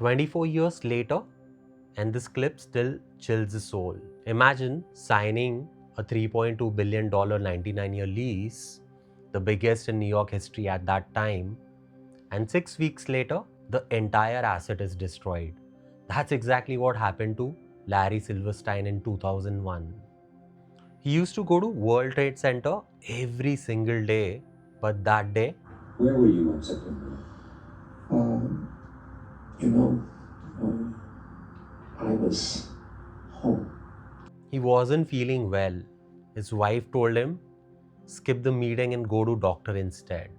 24 years later, and this clip still chills the soul. Imagine signing a $3.2 billion 99-year lease, the biggest in New York history at that time, and 6 weeks later, the entire asset is destroyed. That's exactly what happened to Larry Silverstein in 2001. He used to go to World Trade Center every single day, but that day, Where were you in September? Um, you know, I was home. he wasn't feeling well. His wife told him, skip the meeting and go to doctor instead.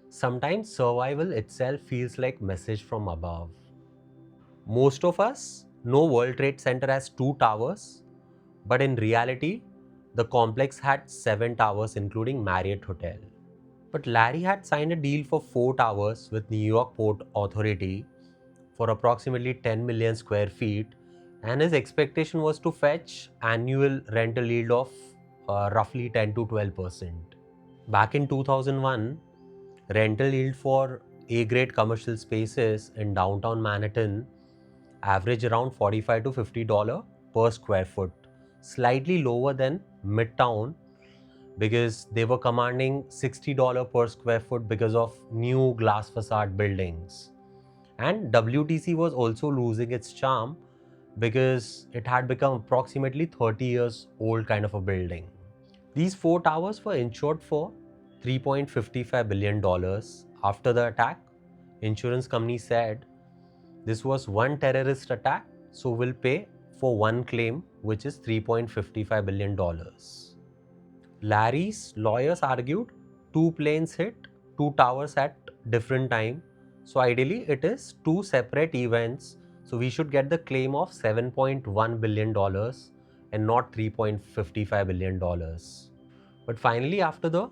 Sometimes survival itself feels like message from above. Most of us know World Trade Center has 2 towers, but in reality, the complex had 7 towers including Marriott Hotel. But Larry had signed a deal for 4 towers with New York Port Authority for approximately 10 million square feet, and his expectation was to fetch annual rental yield of roughly 10 to 12%. Back in 2001, rental yield for A-grade commercial spaces in downtown Manhattan average around $45 to $50 per square foot, slightly lower than Midtown because they were commanding $60 per square foot because of new glass facade buildings. And WTC was also losing its charm because it had become approximately 30 years old kind of a building. These 4 towers were insured for $3.55 billion. After the attack, insurance company said this was one terrorist attack, so we'll pay for one claim, which is $3.55 billion. Larry's lawyers argued 2 planes hit 2 towers at different time. So ideally it is 2 separate events. So we should get the claim of $7.1 billion and not $3.55 billion. But finally, after the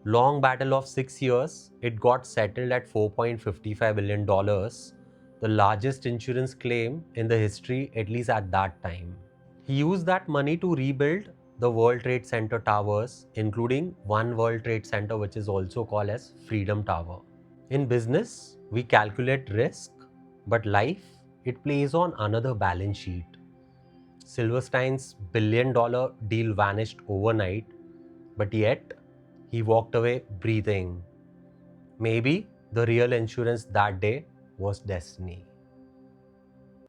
long battle of 6 years, it got settled at $4.55 billion, the largest insurance claim in the history, at least at that time. He used that money to rebuild the World Trade Center towers, including One World Trade Center, which is also called as Freedom Tower. In business, we calculate risk, but life, it plays on another balance sheet. Silverstein's $1 billion deal vanished overnight, but yet he walked away breathing. Maybe the real insurance that day was destiny.